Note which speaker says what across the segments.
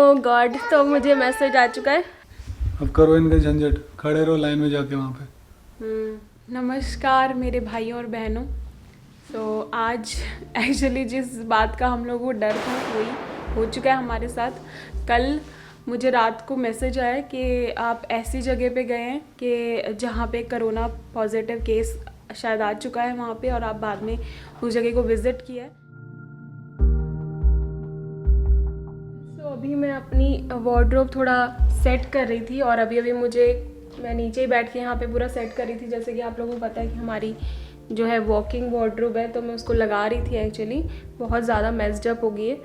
Speaker 1: ओह God, तो मुझे message आ चुका है।
Speaker 2: अब करो इनका झंझट, खड़े रहो लाइन में जाके वहाँ पे।
Speaker 3: नमस्कार मेरे भाइयों और बहनों। आज एक्चुअली जिस बात का हम लोगों को डर था वही हो चुका है हमारे साथ। कल मुझे रात को मैसेज आया कि आप ऐसी जगह पे गए हैं कि जहाँ पे कोरोना पॉजिटिव केस शायद आ चुका है वहाँ पे, और आप बाद में उस जगह को विज़िट किया है। अभी मैं अपनी वार्डरोब थोड़ा सेट कर रही थी, और अभी मैं नीचे ही बैठ के यहाँ पे पूरा सेट कर रही थी। जैसे कि आप लोगों को पता है कि हमारी जो है वॉकिंग वार्डरोब है, तो मैं उसको लगा रही थी। एक्चुअली बहुत ज़्यादा मेस्ड अप हो गई है,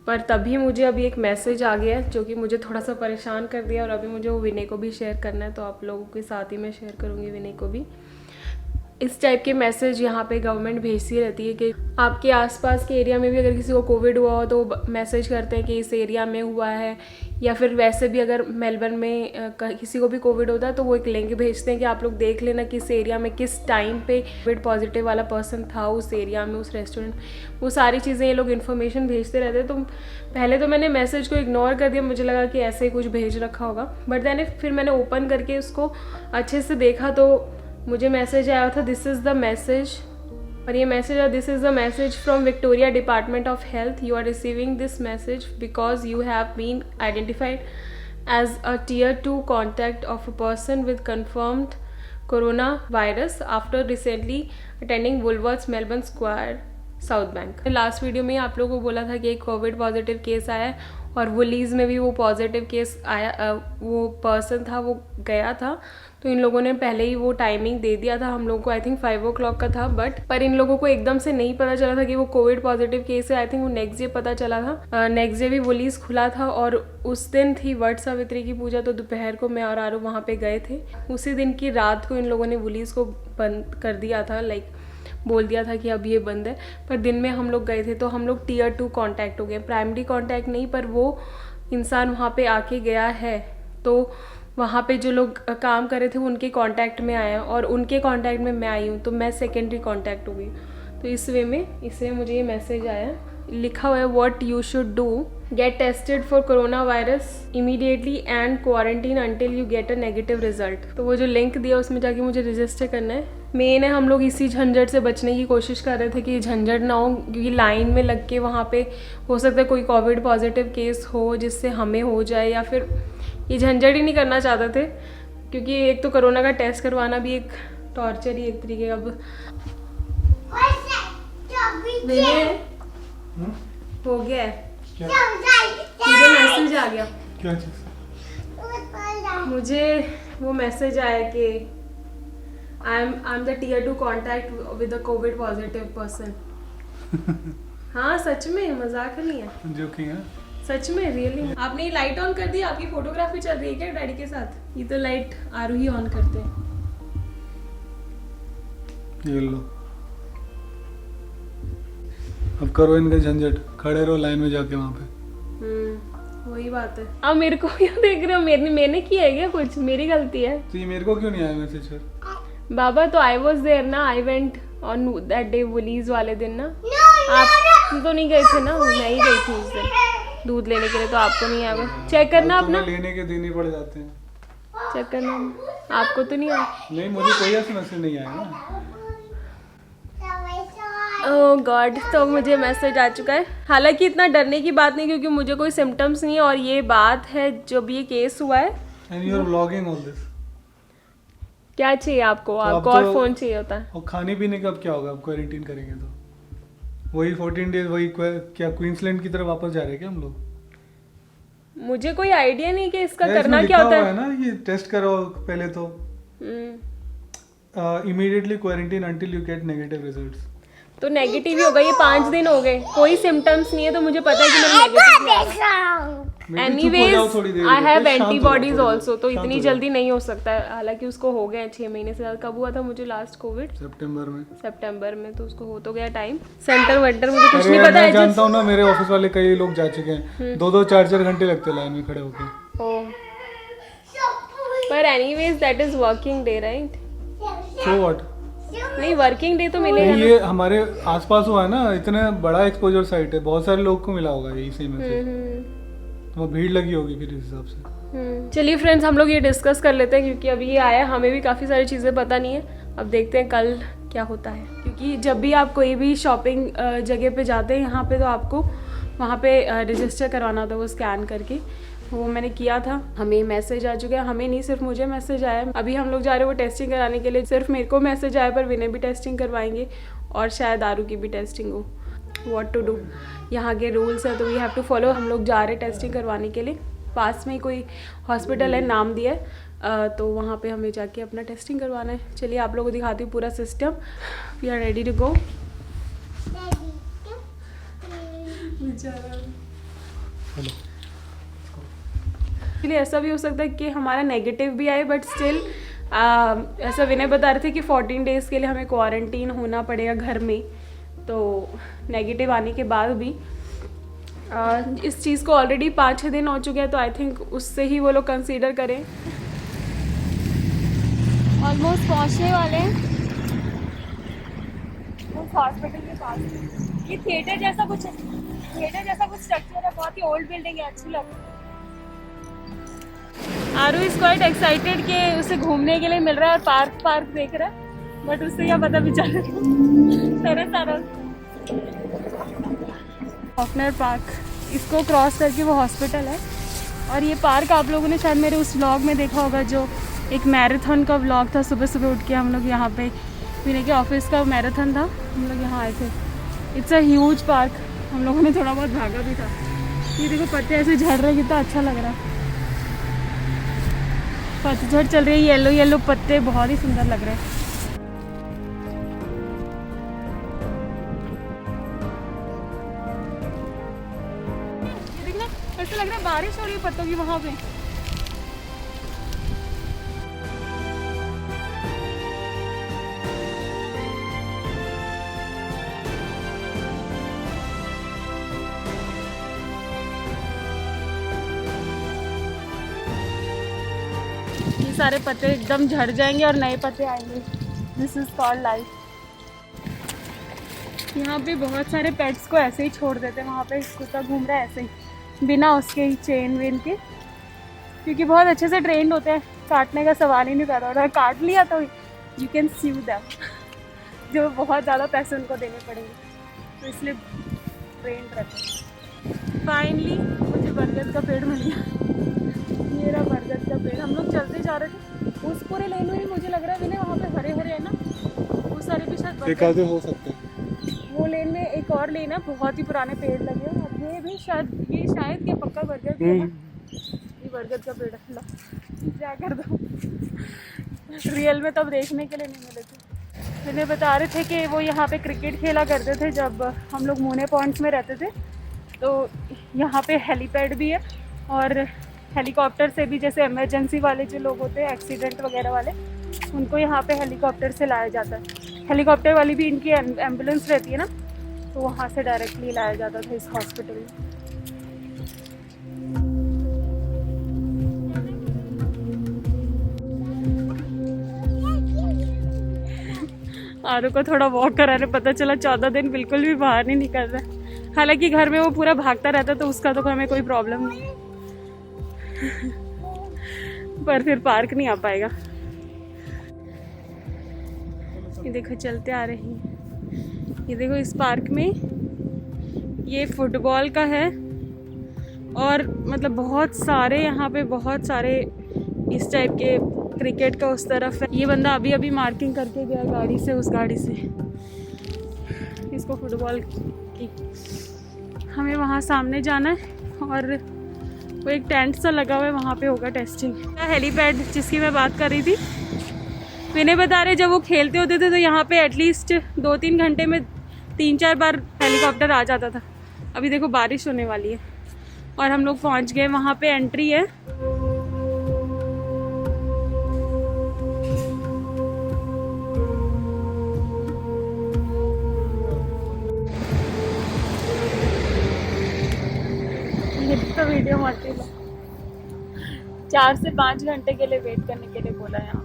Speaker 3: पर तभी मुझे अभी एक मैसेज आ गया है जो कि मुझे थोड़ा सा परेशान कर दिया, और अभी मुझे वो विनय को भी शेयर करना है, तो आप लोगों के साथ ही मैं शेयर करूँगी विनय को भी। इस टाइप के मैसेज यहाँ पे गवर्नमेंट भेजती रहती है कि आपके आसपास के एरिया में भी अगर किसी को कोविड हुआ हो तो मैसेज करते हैं कि इस एरिया में हुआ है, या फिर वैसे भी अगर मेलबर्न में किसी को भी कोविड होता है तो वो एक लिंक भेजते हैं कि आप लोग देख लेना कि इस एरिया में किस टाइम पे कोविड पॉजिटिव वाला पर्सन था उस एरिया में, उस रेस्टोरेंट। वो सारी चीज़ें ये लोग इन्फॉर्मेशन भेजते रहते हैं। तो पहले तो मैंने मैसेज को इग्नोर कर दिया, मुझे लगा कि ऐसे ही कुछ भेज रखा होगा, बट देन फिर मैंने ओपन करके उसको अच्छे से देखा तो मुझे मैसेज आया था, दिस इज़ द मैसेज, और ये मैसेज है, this is the message from Victoria Department of Health. You are receiving this message because you have been identified as a tier 2 contact of a person with confirmed corona virus after recently attending Woolworths Melbourne Square south bank. Last video में आप लोगों को बोला था कि एक Covid positive case आया है, और वुलीज़ में भी वो पॉजिटिव केस आया, वो पर्सन था वो गया था। तो इन लोगों ने पहले ही वो टाइमिंग दे दिया था हम लोगों को, आई थिंक 5 o'clock का था, पर इन लोगों को एकदम से नहीं पता चला था कि वो कोविड पॉजिटिव केस है। आई थिंक वो नेक्स्ट डे पता चला था। नेक्स्ट डे भी वुलीज़ खुला था, और उस दिन थी वट सावित्री की पूजा, तो दोपहर को मैं और आरू वहाँ पे गए थे। उसी दिन की रात को इन लोगों ने वुलीज़ को बंद कर दिया था, लाइक बोल दिया था कि अब ये बंद है। पर दिन में हम लोग गए थे तो हम लोग टियर 2 कॉन्टैक्ट हो गए, प्राइमरी कॉन्टैक्ट नहीं, पर वो इंसान वहाँ पे आके गया है, तो वहाँ पे जो लोग काम कर रहे थे उनके कांटेक्ट में आया, और उनके कांटेक्ट में मैं आई हूँ, तो मैं सेकेंडरी कांटेक्ट हो गई। तो इसमें मुझे ये मैसेज आया, लिखा हुआ है what you should do, get tested for corona virus immediately and quarantine until you get a negative result. तो वो जो लिंक दिया उसमें जाके मुझे रजिस्टर करना है। मेन है हम लोग इसी झंझट से बचने की कोशिश कर रहे थे कि झंझट ना हो, क्योंकि लाइन में लग के वहाँ पे हो सकता है कोई कोविड पॉजिटिव केस हो जिससे हमें हो जाए, या फिर ये झंझट ही नहीं करना चाहते थे, क्योंकि एक तो कोरोना का टेस्ट करवाना भी एक टॉर्चर ही एक तरीके का। अब हो गया है, मुझे मैसेज आ गया।
Speaker 2: क्या चीज़?
Speaker 3: मुझे वो मैसेज आया कि I am the tier 2 contact with a covid positive person. हाँ सच में, मजाक नहीं है,
Speaker 2: जोकिंग है,
Speaker 3: सच में रियली। आपने ये लाइट ऑन कर दी? आपकी फोटोग्राफी चल रही है क्या डैडी के साथ? ये तो लाइट आरू ही ऑन करते हैं।
Speaker 2: ये लो, अब करो इनका झंझट, खड़े रहो लाइन में जाके वहाँ पे।
Speaker 3: वही बात है। अब मेरे को क्यों देख रहे हो? मैंने किया है क्या कुछ? मेरी गलती है?
Speaker 2: तो ये मेरे को क्यों नहीं आया मैसेज फिर?
Speaker 3: बाबा तो आई वॉज देयर ना, I went on that day Woolies वाले दिन ना। आप तो नहीं गए थे ना, मैं ही गई थी उस दिन दूध लेने के लिए, तो आपको नहीं आया। चेक करना अपना,
Speaker 2: लेने के दिन ही पड़ जाते हैं,
Speaker 3: चेक करना। आपको तो नहीं आया?
Speaker 2: नहीं मुझे कोई ऐसा मैसेज नहीं आया ना।
Speaker 3: ओह गॉड, तो मुझे मैसेज आ चुका है। हालांकि इतना डरने की बात नहीं, क्योंकि मुझे कोई सिम्टम्स नहीं है, और ये बात है जब ये केस हुआ है।
Speaker 2: And you are vlogging all this.
Speaker 3: क्या चाहिए आपको?
Speaker 2: तो
Speaker 3: आपको
Speaker 2: अब
Speaker 3: और
Speaker 2: तो-
Speaker 3: फोन चाहिए होता है?
Speaker 2: और खाने पीने का अब क्या होगा? अब क्वारंटीन करेंगे तो वही 14 डेज, वही क्या क्वींसलैंड की तरफ वापस जा रहे हैं क्या हम लोग?
Speaker 3: मुझे कोई आइडिया नहीं कि इसका
Speaker 2: इसमें
Speaker 3: करना
Speaker 2: लिखा
Speaker 3: क्या होता
Speaker 2: हुआ
Speaker 3: है
Speaker 2: ना, ये टेस्ट करो पहले तो, immediately quarantine until you get negative results.
Speaker 3: तो नेगेटिव ही होगा। ये 5 दिन हो गए, कोई सिम्टम्स नहीं है, तो मुझे पता है कि मैं negative. Anyways I have antibodies also, तो इतनी जल्दी नहीं हो सकता है। हालांकि उसको हो गया 6 महीने से ज्यादा। कब हुआ था मुझे लास्ट कोविड? सितंबर में, तो उसको हो तो गया टाइम। सेंटर वेंटर मुझे कुछ नहीं पता है।
Speaker 2: मैं जानता हूँ ना, मेरे ऑफिस वाले कई लोग जा चुके हैं, 2-2 4-4 घंटे लगते हैं लाइन में खड़े होकर।
Speaker 3: पर anyways that is working day right?
Speaker 2: So what?
Speaker 3: नहीं, वर्किंग डे तो मिलेगा ना।
Speaker 2: ये हमारे आसपास हुआ है ना, इतना बड़ा एक्सपोजर साइट है, बहुत सारे लोग को मिला होगा यही सेम मैसेज। तो भीड़ लगी होगी फिर इस हिसाब से।
Speaker 1: चलिए फ्रेंड्स, हम लोग ये डिस्कस कर लेते हैं क्योंकि अभी ये आया, हमें भी काफ़ी सारी चीज़ें पता नहीं है। अब देखते हैं कल क्या होता है, क्योंकि जब भी आप कोई भी शॉपिंग जगह पे जाते हैं यहाँ पे, तो आपको वहाँ पे रजिस्टर करवाना था वो स्कैन करके। वो मैंने किया था, हमें मैसेज आ चुका है। हमें नहीं, सिर्फ मुझे मैसेज आया। अभी हम लोग जा रहे हैं वो टेस्टिंग कराने के लिए। सिर्फ मेरे को मैसेज आया, पर विनय भी टेस्टिंग करवाएंगे और शायद आरू की भी टेस्टिंग हो। व्हाट टू डू, यहाँ के रूल्स है तो वी हैव टू फॉलो। हम लोग जा रहे हैं टेस्टिंग करवाने के लिए। पास में ही कोई हॉस्पिटल है, नाम दिया है, तो वहाँ पे हमें जाके अपना टेस्टिंग करवाना है। चलिए आप लोगों को दिखाती हूँ पूरा system. We are ready to go. इसलिए ऐसा भी हो सकता है कि हमारा नेगेटिव भी आए, बट स्टिल ऐसा विनय बता रहे थे कि 14 डेज़ के लिए हमें क्वारंटीन होना पड़ेगा घर में। तो नेगेटिव आने के बाद भी इस चीज़ को ऑलरेडी 5-6 दिन हो चुके हैं, तो आई थिंक उससे ही वो लोग कंसीडर करें। ऑलमोस्ट पहुंचने वाले हैं उस हॉस्पिटल के पास। ये थिएटर जैसा कुछ स्ट्रक्चर है, बहुत ही ओल्ड बिल्डिंग है, अच्छी लग रही है। आरू इज क्वाइट एक्साइटेड कि उसे घूमने के लिए मिल रहा है और पार्क देख रहा है, बट उससे क्या पता बेचारा सारा हॉफनर पार्क, इसको क्रॉस करके वो हॉस्पिटल है। और ये पार्क आप लोगों ने शायद मेरे उस व्लॉग में देखा होगा, जो एक मैराथन का व्लॉग था। सुबह सुबह उठ के हम लोग यहाँ पे, विनय के ऑफिस का मैराथन था, हम लोग यहाँ आए थे। It's a huge park. हम लोगों ने थोड़ा बहुत भागा भी था। ये देखो पत्ते ऐसे झड़ रहे, कितना अच्छा लग रहा है। पतझड़ चल रही है, येलो येलो पत्ते बहुत ही सुंदर लग रहे हैं। ये देखना, ऐसा लग रहा है बारिश हो रही है पत्तों की वहां पे। ये सारे पत्ते एकदम झड़ जाएंगे और नए पत्ते आएंगे। This is called life. यहाँ पे बहुत सारे पेट्स को ऐसे ही छोड़ देते हैं। वहाँ पे कुत्ता घूम रहा है ऐसे ही, बिना उसके ही चेन वेन के, क्योंकि बहुत अच्छे से ट्रेंड होते हैं। काटने का सवाल ही नहीं पैदा होता। काट लिया तो यू कैन स्यू दैम, जो बहुत ज़्यादा पैसे उनको देने पड़ेंगे, तो इसलिए ट्रेंड रहते हैं। फाइनली मुझे बरगद का पेड़ मिल गया। मेरा बरगद का पेड़। हम लोग चलते जा रहे थे उस पूरे लेन में, मुझे लग रहा है विनय वहाँ पे हरे हरे है ना, वो सारे भी शायद
Speaker 2: बरगद हो सकते हैं।
Speaker 1: वो लेन में एक और लेन है, बहुत ही पुराने पेड़ लगे हैं। और ये भी शायद ये पक्का बरगद है ना, ये बरगद का पेड़ है। क्या कर दो, रियल में तब देखने के लिए नहीं मिले थे। विनय बता रहे थे कि वो यहाँ पे क्रिकेट खेला करते थे जब हम लोग मोने पॉइंट्स में रहते थे। तो यहाँ पे हेलीपैड भी है, और हेलीकॉप्टर से भी, जैसे इमरजेंसी वाले जो लोग होते हैं, एक्सीडेंट वगैरह वाले, उनको यहाँ पे हेलीकॉप्टर से लाया जाता है। हेलीकॉप्टर वाली भी इनकी एम्बुलेंस रहती है ना, तो वहाँ से डायरेक्टली लाया जाता था इस हॉस्पिटल में। आरू को थोड़ा वॉक कराने, पता चला 14 दिन बिल्कुल भी बाहर नहीं निकल रहा है। हालांकि घर में वो पूरा भागता रहता, तो उसका तो हमें कोई प्रॉब्लम नहीं, पर फिर पार्क नहीं आ पाएगा। ये देखो चलते आ रही हैं। ये देखो इस पार्क में ये फुटबॉल का है, और मतलब बहुत सारे यहाँ पे, बहुत सारे इस टाइप के, क्रिकेट का उस तरफ है। ये बंदा अभी अभी मार्किंग करके गया गाड़ी से, उस गाड़ी से, इसको फुटबॉल की। हमें वहाँ सामने जाना है, और वो एक टेंट सा लगा हुआ है, वहाँ पे होगा टेस्टिंग। हेलीपैड जिसकी मैं बात कर रही थी, विनय बता रहे जब वो खेलते होते थे तो यहाँ पे एटलीस्ट 2-3 घंटे में 3-4 बार हेलीकॉप्टर आ जाता था। अभी देखो बारिश होने वाली है और हम लोग पहुँच गए। वहाँ पे एंट्री है। तो वीडियो मत लो। 4 से 5 घंटे के लिए वेट करने के लिए बोला यहाँ।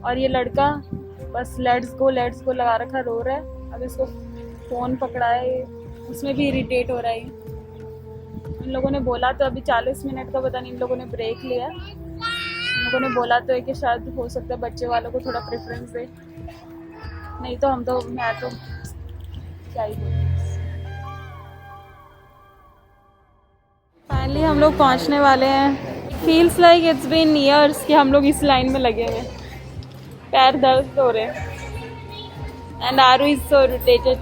Speaker 1: और ये लड़का बस लेट्स गो लगा रखा, रो रहा है। अब इसको फ़ोन पकड़ा है, उसमें भी इरिटेट हो रहा है। इन लोगों ने बोला तो अभी 40 मिनट का पता नहीं इन लोगों ने ब्रेक लिया। इन लोगों ने बोला तो है कि शायद हो सकता है बच्चे वालों को थोड़ा प्रेफरेंस दे, नहीं तो मैं तो क्या ही बोलूं। फाइनली हम लोग पहुंचने वाले हैं। Feels like it's been years कि हम लोग इस लाइन में लगे हुए हैं। पैर दर्द हो रहे हैं and Aaru is so irritated.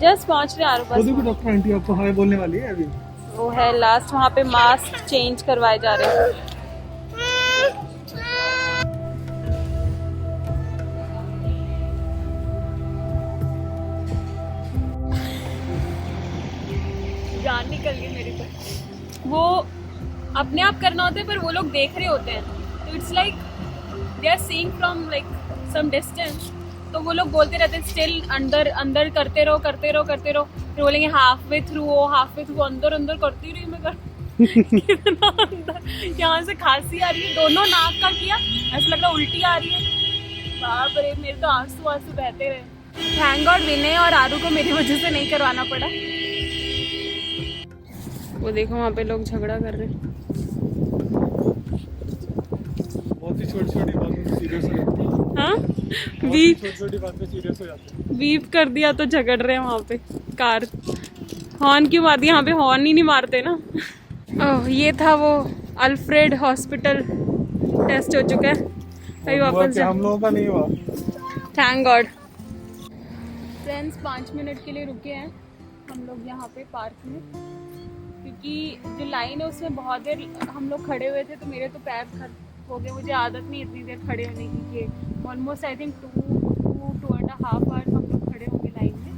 Speaker 1: Just पहुंच रहे आरू बस।
Speaker 2: देखो डॉक्टर आंटी आपको हाय बोलने वाली है अभी।
Speaker 1: वो है लास्ट, वहाँ पे मास्क चेंज करवाए जा रहे हैं। जान निकल गई मेरी तो। वो अपने आप करना होता है पर वो लोग देख रहे होते हैं, तो it's like they are seeing from like some distance. तो वो लोग बोलते रहते हैं स्टिल अंदर अंदर करते रहो करते रहो करते रहो, फिर बोलेंगे हाफ वे थ्रू हो, हाफ वे थ्रू, अंदर अंदर करती रही मैं कितना अंदर। यहाँ से खांसी आ रही है, दोनों नाक का किया, ऐसा लग रहा उल्टी आ रही है। बाप रे, मेरे तो आंसू आंसू बहते रहे। थैंक गॉड विनय और आरू को मेरी वजह से नहीं करवाना पड़ा। वो देखो वहाँ पे लोग झगड़ा कर रहे हैं।
Speaker 2: बहुत ही छोटी छोटी बातों में सीरियस हो जाते हैं।
Speaker 1: हाँ, बीप
Speaker 2: छोटी छोटी बात में सीरियस हो जाते हैं।
Speaker 1: बीप कर दिया तो झगड़ रहे हैं वहाँ पे। कार हॉर्न क्यों मार दिया? यहाँ पे हॉर्न ही नहीं मारते ना। ओह, ये था वो अल्फ्रेड हॉस्पिटल। टेस्ट हो चुका है, अभी वापस
Speaker 2: हम लोगों का नहीं हुआ।
Speaker 1: Thank God. फ्रेंड्स 5 मिनट के लिए रुके हैं हम लोग यहाँ पे पार्क में, क्योंकि जो लाइन है उसमें बहुत देर हम लोग खड़े हुए थे, तो मेरे तो पैर खराब हो गए। मुझे आदत नहीं इतनी देर खड़े होने की, कि ऑलमोस्ट आई थिंक 2.5 आवर्स हम लोग खड़े होंगे लाइन में।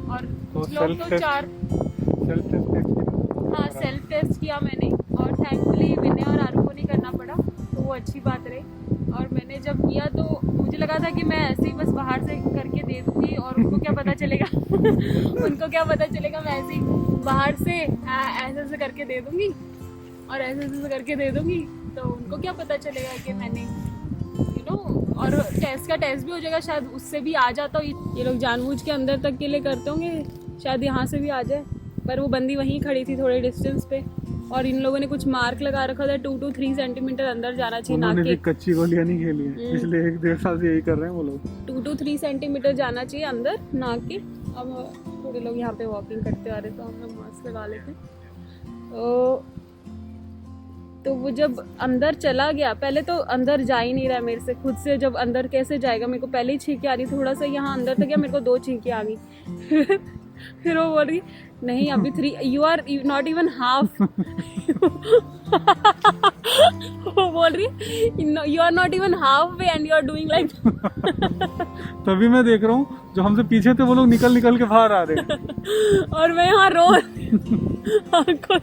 Speaker 1: और कुछ लोग तो 4। हाँ, सेल्फ टेस्ट किया मैंने, और थैंकफुली विनय और आरू को नहीं करना पड़ा, तो वो अच्छी बात रही। और मैंने जब किया तो मुझे लगा था कि मैं ऐसे ही बस बाहर से करके दे दूँगी, और उनको क्या पता चलेगा उनको क्या पता चलेगा, मैं ऐसे ही बाहर से ऐसे ऐसे करके दे दूँगी और ऐसे ऐसे करके दे दूँगी, तो उनको क्या पता चलेगा कि मैंने और टेस्ट का टेस्ट भी हो जाएगा, शायद उससे भी आ जाता हो। ये लोग जानबूझ के अंदर तक के लिए करते होंगे, शायद यहाँ से भी आ जाए। पर वो बंदी वहीं खड़ी थी थोड़े डिस्टेंस पे, और इन लोगों ने कुछ मार्क लगा रखा था 2 to 3 सेंटीमीटर अंदर जाना चाहिए नाक के।
Speaker 2: कच्ची गोलियां नहीं खेली है, पिछले 1-1.5 साल से यही कर रहे हैं वो लोग।
Speaker 1: 2 to 3 सेंटीमीटर जाना चाहिए अंदर नाक के। अब थोड़े लोग यहाँ पे वॉकिंग करते आ रहे, तो हम लोग मास्क लगा लेते। तो वो जब अंदर चला गया, पहले तो अंदर जा ही नहीं रहा मेरे से, खुद से जब अंदर कैसे जाएगा, मेरे को पहले ही छींके आ रही, थोड़ा सा यहाँ अंदर तक गया, मेरे को 2 छींके आ गई। फिर वो बोल रही नहीं अभी 3, you are not even half. वो बोल रही you are not even half way and you are doing like.
Speaker 2: तभी मैं देख रहा हूँ जो हमसे पीछे थे वो लोग निकल निकल के बाहर आ रहे हैं।
Speaker 1: और मैं यहाँ रो आंखों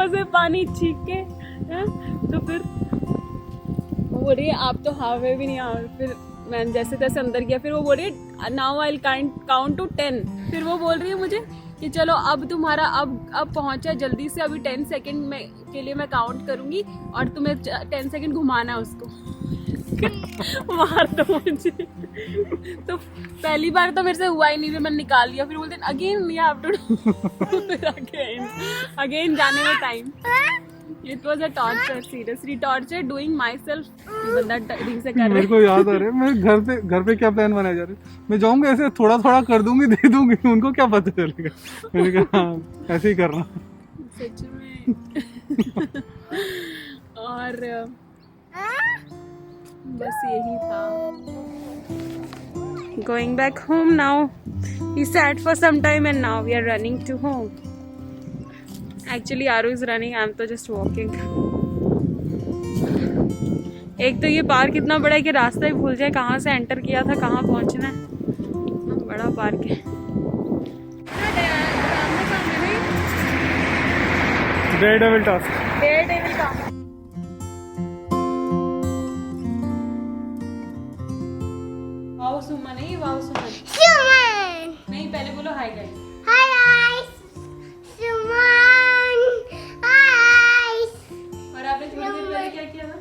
Speaker 1: से पानी छींक के। तो फिर वो बोल रही है आप तो हाफ वे भी नहीं आ। फिर मैंने जैसे तैसे अंदर किया, फिर वो बोल रही है नाउ आई काउंट टू 10। फिर वो बोल रही है मुझे कि चलो अब तुम्हारा अब पहुंचा जल्दी से, अभी 10 सेकेंड में के लिए मैं काउंट करूंगी और तुम्हें 10 सेकेंड घुमाना है उसको। मार दो मुझे। तो पहली बार तो मेरे से हुआ ही नहीं, फिर मैंने निकाल लिया। फिर बोलते again you have to again जाने में time. It was a torture, seriously torture doing myself। बंदा ढंग से कर रहा है।
Speaker 2: मेरे को याद आ रहा है, मैं घर पे क्या प्लान बनाया जा रहा है, मैं जाऊंगा ऐसे थोड़ा थोड़ा कर दूंगी, दे दूंगी, उनको क्या पता चलेगा। मैंने कहा हाँ ऐसे ही करना
Speaker 1: सच में। और बस यही था। Going back home now. We sat for some time and now we are running to home. Actually Aru is running, I am तो just walking। एक तो ये पार्क इतना बड़ा है कि रास्ता ही भूल जाए कहाँ से एंटर किया था, कहाँ पहुँचना है। बड़ा पार्क है।
Speaker 2: Daredevil task.
Speaker 1: डेयरडेविल का वाओ सुमन है, वाओ सुमन।
Speaker 4: सुमन।
Speaker 1: नहीं पहले बोलो हाय गाइस।
Speaker 4: Hi guys. सुमन। हाय।
Speaker 1: और आपने थोड़ी देर पहले क्या किया था?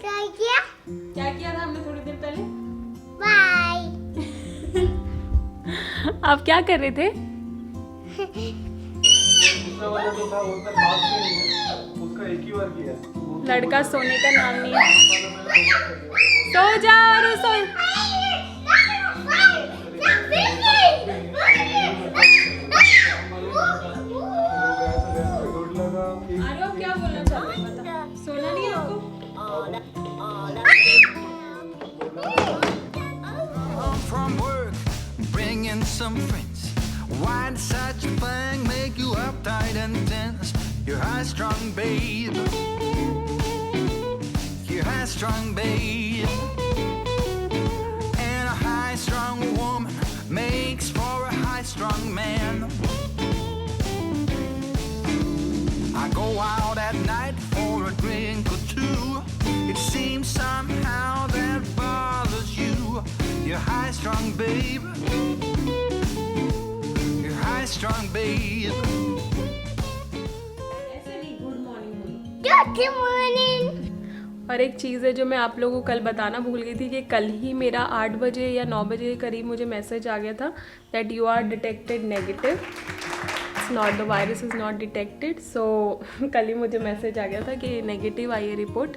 Speaker 1: क्या किया था हमने थोड़ी देर पहले?
Speaker 4: बाय।
Speaker 3: आप क्या कर रहे थे?
Speaker 2: दूसरा वाला जो था वो तो बात में नहीं है, उसका एक ही बार किया है।
Speaker 3: लड़का सोने का नाम नहीं है। सो जाओ और सो। अरे आप क्या बोलना चाहते हैं बता। सोना नहीं है आपको?
Speaker 5: Home from work, bring in some friends. Why did such a thing make you uptight and tense? You're high-strung, babe. You're high-strung, babe. And a high-strung woman makes for a high-strung man. I go out at night for a drink or two. It seems somehow that bothers you. You're high-strung, babe. You're high-strung, babe.
Speaker 3: ऐसे नहीं, good morning बोलो।
Speaker 4: Good morning.
Speaker 3: और एक चीज़ है जो मैं आप लोगों को कल बताना भूल गई थी कि कल ही मेरा 8 बजे या 9 बजे के करीब मुझे मैसेज आ गया था that you are detected negative, it's not, the virus is not detected. So कल ही मुझे मैसेज आ गया था कि नेगेटिव आई है report.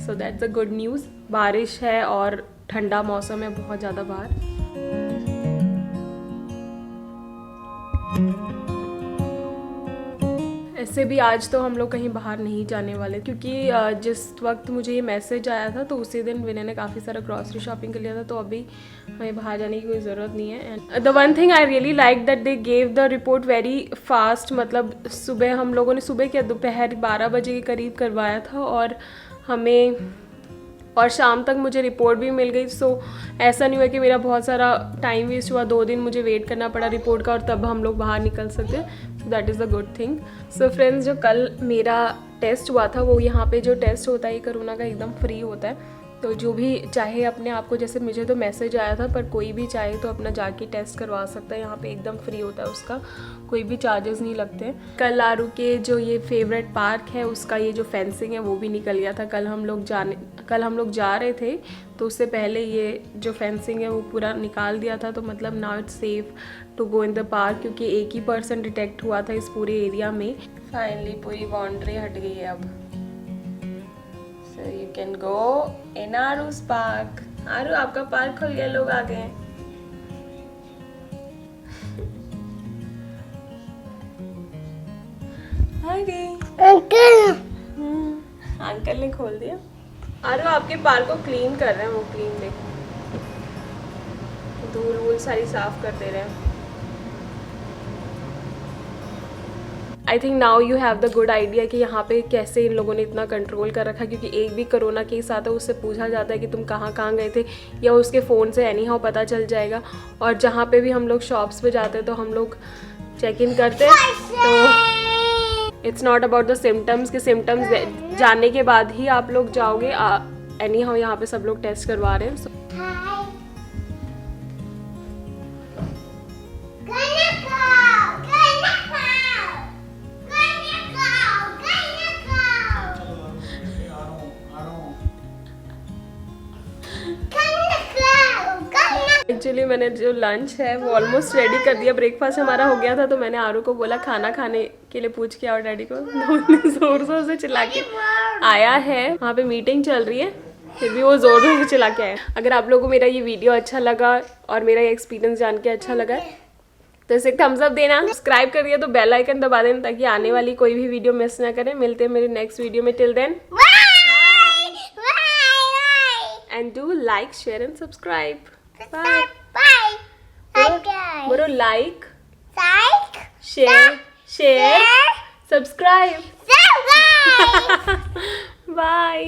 Speaker 3: So that's a good news. बारिश है और ठंडा मौसम है बहुत ज़्यादा बाहर। ऐसे भी आज तो हम लोग कहीं बाहर नहीं जाने वाले क्योंकि जिस वक्त मुझे ये मैसेज आया था तो उसी दिन विनय ने काफ़ी सारा ग्रॉसरी शॉपिंग कर लिया था, तो अभी हमें बाहर जाने की कोई ज़रूरत नहीं है। And the one thing I really like that they gave the report very fast, मतलब सुबह हम लोगों ने सुबह क्या दोपहर 12 बजे के करीब करवाया था और शाम तक मुझे रिपोर्ट भी मिल गई। सो ऐसा नहीं हुआ कि मेरा बहुत सारा टाइम वेस्ट हुआ, 2 दिन मुझे वेट करना पड़ा रिपोर्ट का और तब हम लोग बाहर निकल सके। So that is a good thing. So friends, जो कल मेरा टेस्ट हुआ था वो यहाँ पे जो टेस्ट होता है कोरोना का एकदम फ्री होता है, तो जो भी चाहे अपने आप को, जैसे मुझे तो मैसेज आया था पर कोई भी चाहे तो अपना जाके टेस्ट करवा सकता है। यहाँ पे एकदम फ्री होता है, उसका कोई भी चार्जेस नहीं लगते। कल आरू के जो ये फेवरेट पार्क है उसका ये जो फेंसिंग है वो भी निकल गया था। कल हम लोग जा रहे थे तो उससे पहले ये जो फेंसिंग है वो पूरा निकाल दिया था, तो मतलब now it's safe to go in the park क्योंकि एक ही पर्सन डिटेक्ट हुआ था इस पूरे एरिया में। फाइनली पूरी बाउंड्री हट गई है अब। So you can go in Aru's park. आरू, आपका पार्क खुल गया, लोग आ गए हैं।
Speaker 4: Uncle.
Speaker 3: अंकल ने खोल दिया। आरू आपके पार्क को क्लीन कर रहे हैं, वो क्लीन देख, धूल वूल सारी साफ कर दे रहे हैं। I think now you have the good idea कि यहाँ पे कैसे इन लोगों ने इतना कंट्रोल कर रखा, क्योंकि एक भी कोरोना केस आता है उससे पूछा जाता है कि तुम कहाँ कहाँ गए थे, या उसके फ़ोन से एनी हाउ पता चल जाएगा। और जहाँ पे भी हम लोग शॉप्स पे जाते हैं तो हम लोग चेक इन करते हैं, तो it's not about the symptoms के सिम्टम्स जानने के बाद ही आप लोग जाओगे। एनी हाउ यहाँ पे सब लोग टेस्ट करवा रहे हैं। एक्चुअली मैंने जो लंच है वो ऑलमोस्ट रेडी कर दिया, ब्रेकफास्ट हमारा हो गया था, तो मैंने आरू को बोला खाना खाने के लिए पूछ के, और डैडी को जोर जोर से चिल्ला के आया है। वहाँ पे मीटिंग चल रही है फिर भी वो जोर जोर से चिल्ला के आया। अगर आप लोगों को मेरा ये वीडियो अच्छा लगा और मेरा ये एक्सपीरियंस जान के अच्छा लगा तो इसे थम्स अप देना, सब्सक्राइब कर दिया तो बेल आइकन दबा देना ताकि आने वाली कोई भी वीडियो मिस ना करें। मिलते हैं मेरे नेक्स्ट वीडियो में, till then and do like, share and subscribe. Bye. बोलो लाइक, शेयर, सब्सक्राइब। बाय।